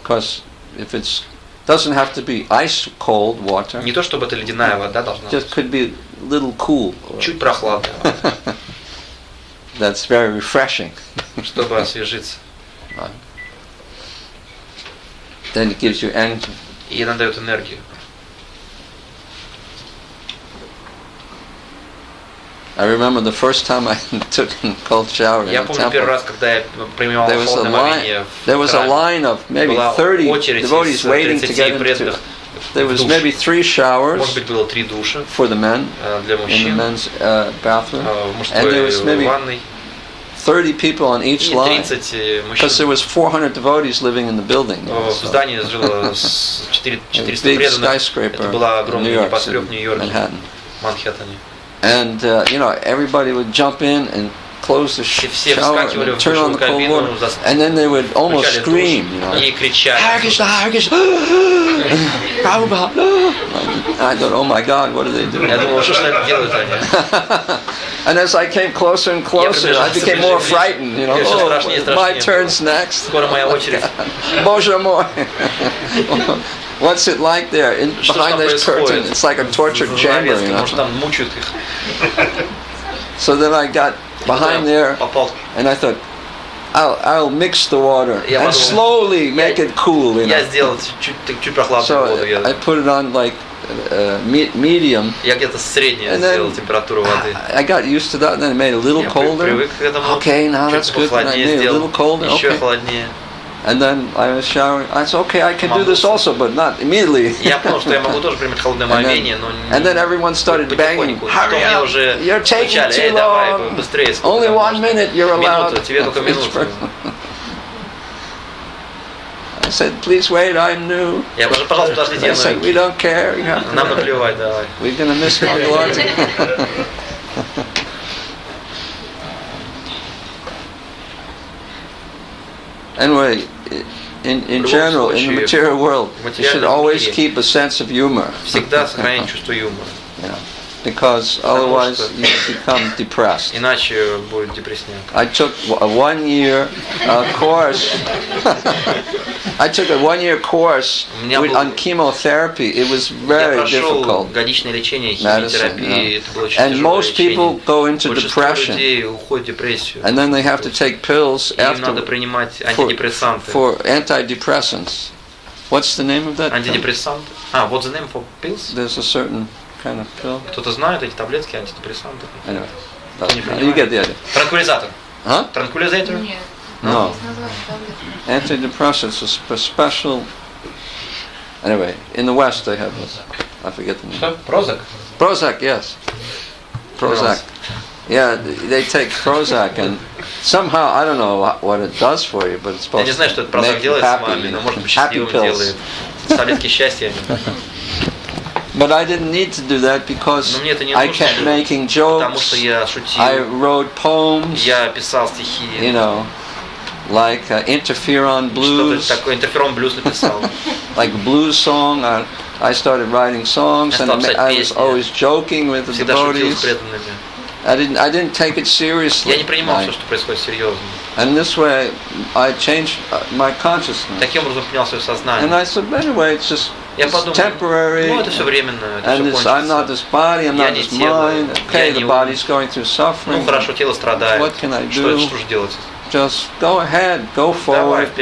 Because if it's doesn't have to be ice cold water. Не то чтобы это ледяная вода должна быть. Just could be a little cool. Чуть прохладная. That's very refreshing. Чтобы освежиться. Then it gives you energy. И она дает энергию. I remember the first time I took a cold shower in the temple. There was a line of maybe 30 devotees waiting to get into. There was maybe 3 showers for the men in the men's bathroom, and there was maybe 30 people on each line, because there was 400 devotees living in the building. Big skyscraper in New York City, Manhattan. And everybody would jump in and close the shower and turn on the cold water, and then they would almost scream, Hare Krishna, Hare Krishna, Prabhupada. I thought, oh my God, what are they doing? And as I came closer and closer, I became more frightened. Oh, my turn's next. Боже мой. What's it like there? Behind this curtain, it's like a torture chamber. So then I got behind there, and I thought, I'll mix the water and slowly make it cool. So I put it on like medium. And then I got used to that, and then I made it a little colder. Okay, now that's good. And I made it a little colder. Okay. And then I was showering. I said, okay, I can do this also, but not immediately. And then everyone started banging. Hurry up! You're taking too long. Only 1 minute you're allowed. I said, please wait, I'm new. They said, we don't care. We're going to miss Mangalarti. Anyway, in general, in the material world, you should always keep a sense of humor. Yeah. Because otherwise you become depressed. I took a 1-year course. I took a 1-year course on chemotherapy. It was very difficult. Medicine, and most people go into depression, and then they have to take pills after for antidepressants. What's the name of that? What's the name for pills? There's a certain kind of pill. Кто-то знает эти таблетки, антидепрессанты? Anyway, you get the idea. Транквилизатор. Huh? Транквилизатор? Нет. No. Antidepressants is a special. Anyway, in the West they have this. I forget the name. Prozac. Prozac, yes. Prozac. Yeah, they take Prozac, and somehow I don't know what it does for you, but it's supposed to make you happy. Happy pills. Таблетки счастья. But I didn't need to do that because I kept making jokes. I wrote poems. Like Interferon Blues. Like a blues song. I started writing songs, and I was always joking with the devotees. I didn't take it seriously. And this way, I changed my consciousness. And I said, anyway, it's just temporary. And I'm not this body, I'm not this mind. Okay, the body's going through suffering. What can I do? Just go ahead, go forward,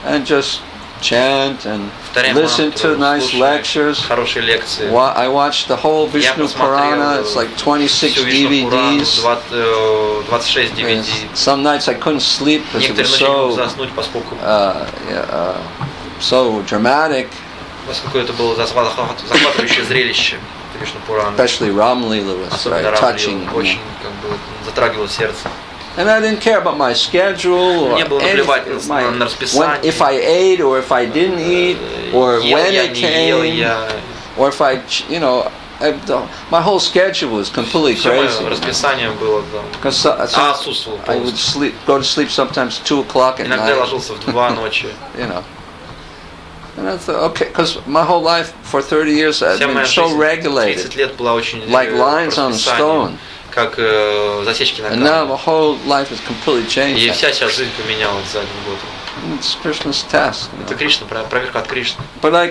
and just chant and listen to nice lectures. I watched the whole Vishnu Purana. It's like 26 DVDs. Some nights I couldn't sleep because it was so dramatic. Especially Ram Leela was very touching. And I didn't care about my schedule or if I ate or if I didn't eat or when it came or if my whole schedule was completely crazy. Because I would go to sleep sometimes 2 o'clock at night. And I thought, okay, because my whole life for 30 years I've been so regulated, like lines on stone. And now the whole life is completely changed. It's Krishna's task. But I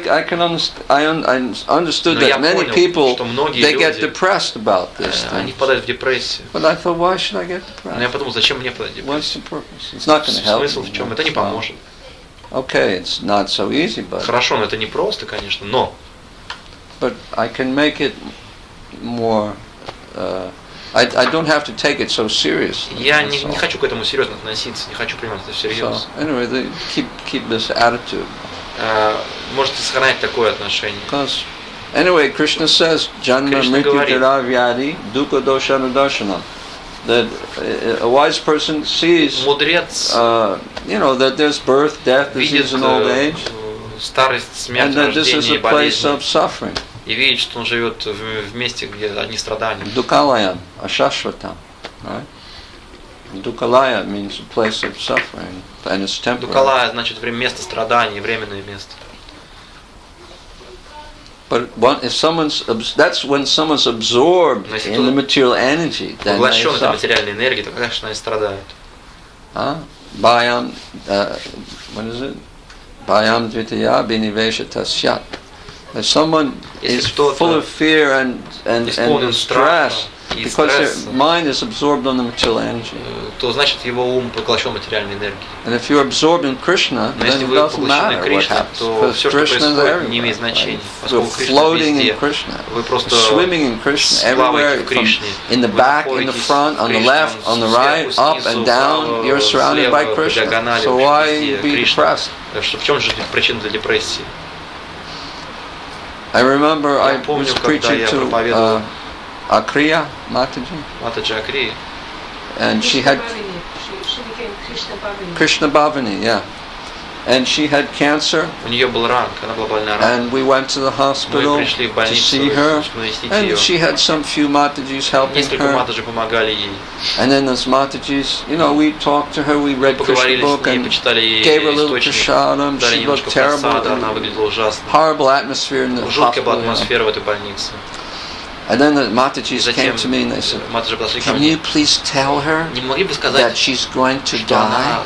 understood that many people, they get depressed about this thing. But I thought, why should I get depressed? What's the purpose? It's not going to help me. Okay, it's not so easy, but... But I can make it more I don't have to take it so seriously. Я не хочу к этому серьезно относиться, не хочу принимать это всерьез. So, anyway, keep this attitude. Можете сохранять такое отношение. Because, anyway, Krishna says, Janma Mrityu Jara Vyadi Dukkha Doshana Darshanam. That a wise person sees, that there's birth, death, disease, and old age, and that this is a place of suffering. И видит, что он живет в месте, где одни страдания. Dukkalaya, ashashvatam, right? Dukkalaya means a place of suffering, and it's temporary. Дукалая значит место страданий, временное место. But that's when someone's absorbed in the material energy, then they поглощен этой suffer. материальной энергией, то, конечно, они страдают. Bhayam, what is it? Bhayam dvitaya binivesha tasyat. If someone is full of fear and stress because their mind is absorbed on the material energy, то значит его ум поглощен материальной энергией. And if you're absorbed in Krishna, then it doesn't matter what happens, because Krishna is everywhere. You're floating in Krishna, swimming in Krishna, everywhere, in the back, in the front, on the left, on the right, up and down, you're surrounded by Krishna. So why be depressed? В чем же причина для депрессии? I remember I was preaching to Akriya Mataji, and she had Krishna Bhavani, yeah, and she had cancer, and we went to the hospital to see her, and she had some few Matajis helping her, and then those Matajis, we talked to her, we read Krishna book and gave her a little prasadam. She looked terrible, horrible atmosphere in the hospital. And then the Matajis came to me and they said, "Can you please tell her that she's going to die?"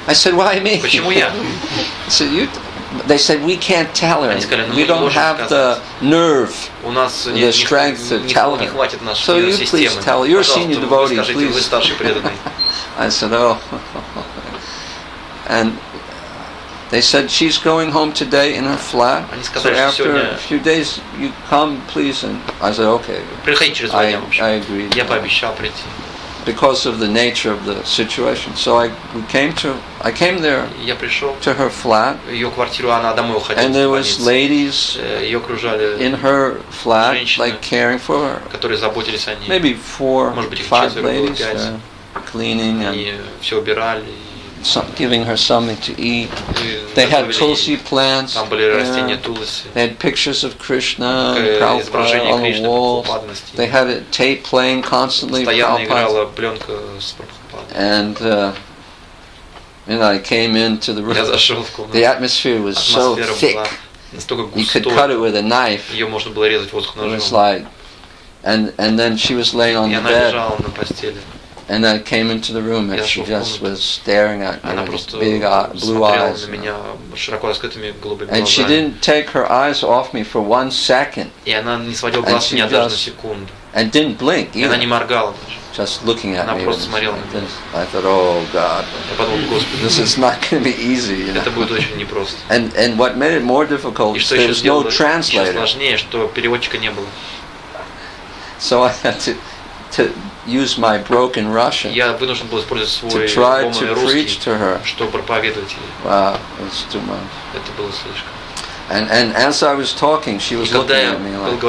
I said, "Why me?" I said, they said, "We can't tell her. We don't have the nerve, the strength to tell her. So you please tell her. You're a senior devotee, please." I said, "Oh." And they said, "She's going home today in her flat. So after a few days, you come, please." And I said, "Okay." I agreed. Because of the nature of the situation. So I came there to her flat, and there was ladies in her flat, like caring for her. Maybe 4 or 5 ladies cleaning and giving her something to eat. They had tulsi plants. They had pictures of Krishna and Prabhupada on the walls. They had a tape playing constantly. And I came into the room. The atmosphere was so thick. You could cut it with a knife. It was like, and then she was laying on the bed. And I came into the room and she just was staring at me with big blue eyes. And she didn't take her eyes off me for 1 second. And she and didn't blink either. Just looking at me. I thought, oh God, this is not going to be easy. And what made it more difficult is there was no translator. So I had to use my broken Russian to try to preach to her. Wow, it's too much. And as I was talking, she was looking at me like,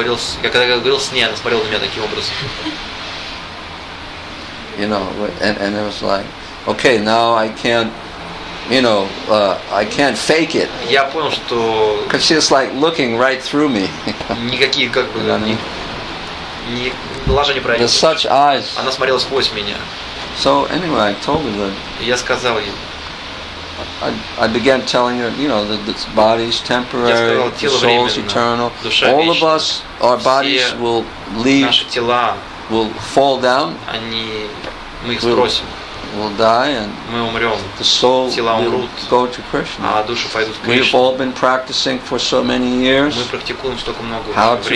and it was like, okay, now I can't, I can't fake it. Because she was like looking right through me. There's such eyes. Она смотрела сквозь меня. So anyway, I told her that. Я сказал ей. I began telling her, that this body is temporary, the soul is eternal. All of us, our bodies will leave, will fall down. Мы их сбросим. Will die, and the soul will go to Krishna. We've all been practicing for so many years how to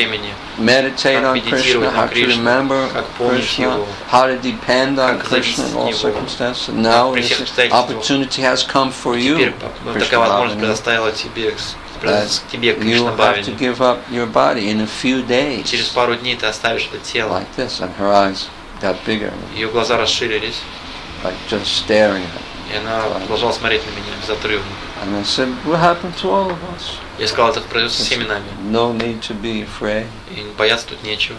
meditate on Krishna, how to remember Krishna, how to depend on Krishna in all circumstances. And now this opportunity has come for you, Krishna. приблизиться к тебе, к Кришна Бхаване. Через пару дней ты оставишь это тело. Ее глаза расширились. И она продолжала смотреть на меня безотрывно. Я сказал, это произойдет со всеми нами. И бояться тут нечего.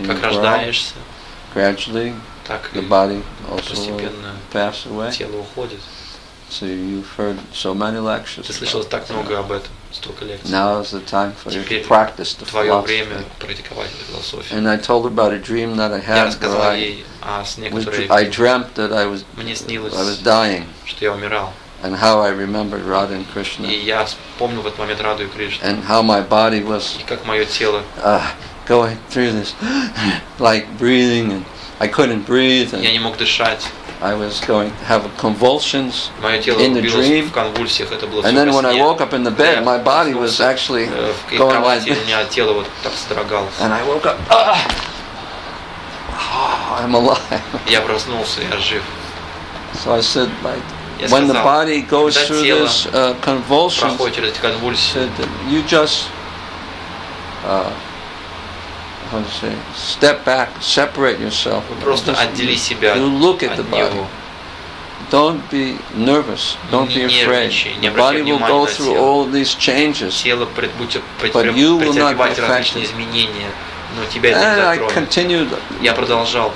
Как рождаешься, так и постепенно тело уходит. Ты слышал так много об этом, столько лекций. Теперь твое время практиковать эту философию. Я рассказал ей о сне, который мне снилось, что я умирал. And how I remembered Radha and Krishna. И я вспомнил в этот момент Раду и Кришну. And how my body was и как мое тело going through this, like breathing, and I couldn't breathe. And я не мог дышать. I was going to have convulsions in the dream. And then when I woke up in the bed, my body was actually going like this. And I woke up, I'm alive. Я проснулся, я жив. So I said, like, when the body goes through this convulsion, you just how to say, step back, separate yourself. You look at the body. Don't be nervous. Don't be afraid. The body will go through all these changes, but you will not be affected. And I continued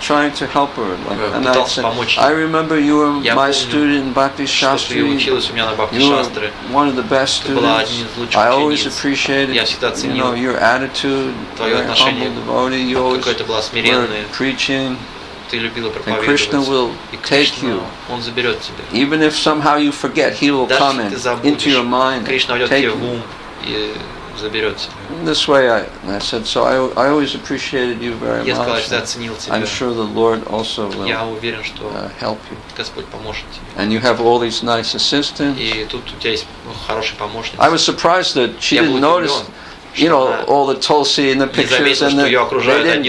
trying to help her. And I said, I remember you were my student in Bhakti Shastri. You were one of the best students. I always appreciated, your attitude, your humble devotee. You always were preaching. And Krishna will take you. Even if somehow you forget, He will come into your mind, take you. In this way, I said, so I always appreciated you very much. I'm sure the Lord also will help you. And you have all these nice assistants. I was surprised that she didn't notice, all the Tulsi in the pictures, and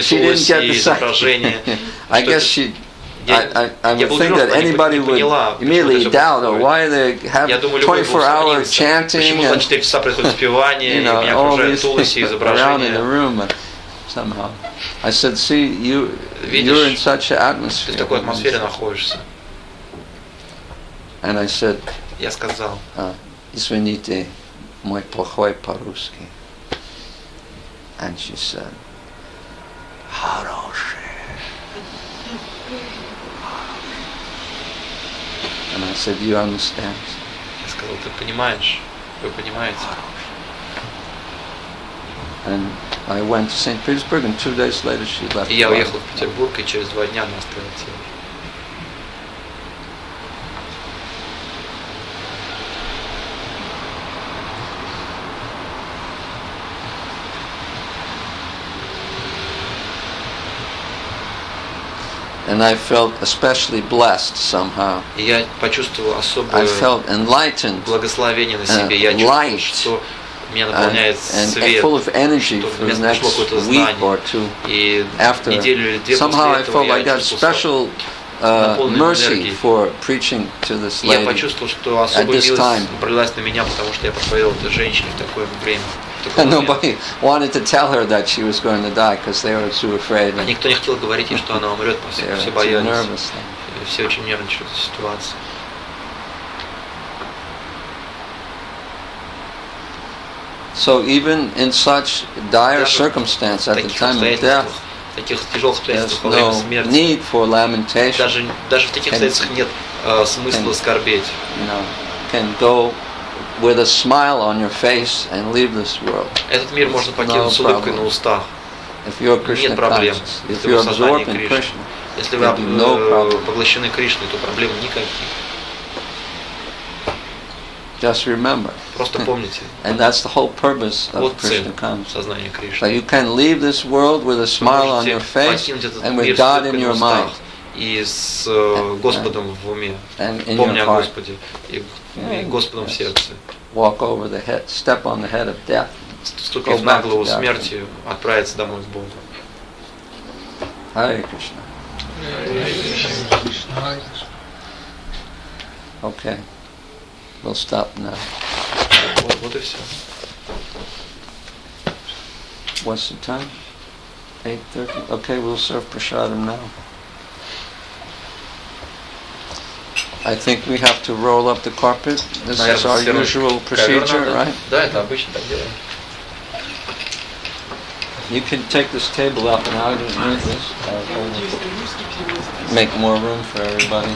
she didn't get the sign. I guess I would think that anybody would immediately doubt, why they have 24-hour chanting and all these things around in the room. But somehow, I said, see, you're in such an atmosphere. And I said, извините, мой плохой по-русски. And she said, хороший. And I said, you understand? Я сказал, ты понимаешь? Вы понимаете? And I went to St. Petersburg, and 2 days later she left. И я уехал в Петербург, и через 2 дня она оставила тело. And I felt especially blessed somehow. Я почувствовал особое благословение на себе. Я чувствовал, что меня наполняет свет, full of energy что мне пришло какое-то знание. И неделю или 2 somehow I после этого felt I got special mercy for preaching to this lady. Я почувствовал, что особая милость пролилась на меня, потому что я проповедовал этой женщине в такое время. And nobody wanted to tell her that she was going to die because they were too afraid. Никто не хотел говорить ей, что она умрет, все боялись. Все очень нервничали в этой ситуации. So even in such dire circumstance at the time of death, there's no need for lamentation. Даже в таких обстоятельствах нет смысла скорбеть. Can go with a smile on your face and leave this world. Этот мир можно покинуть с улыбкой на устах. Нет проблем. Если вы в сознании Кришны, если вы поглощены Кришной, то проблем никаких. Just remember. Просто помните. And that's the whole purpose of Krishna consciousness. Сознание Кришны. That you can leave this world with a smile on your face and with God in your mind. И с Господом в уме, помня о Господе и Господом в сердце. Walk over the head, step on the head of death. Ступив на голову смерти, отправиться домой к Богу. Hare Krishna. Okay. We'll stop now. Вот и все. What's the time? 8:30. Okay, we'll serve prasadam now. I think we have to roll up the carpet. This is our usual procedure, right? Да, это обычно так делаем. You can take this table up and out underneath this. Make more room for everybody.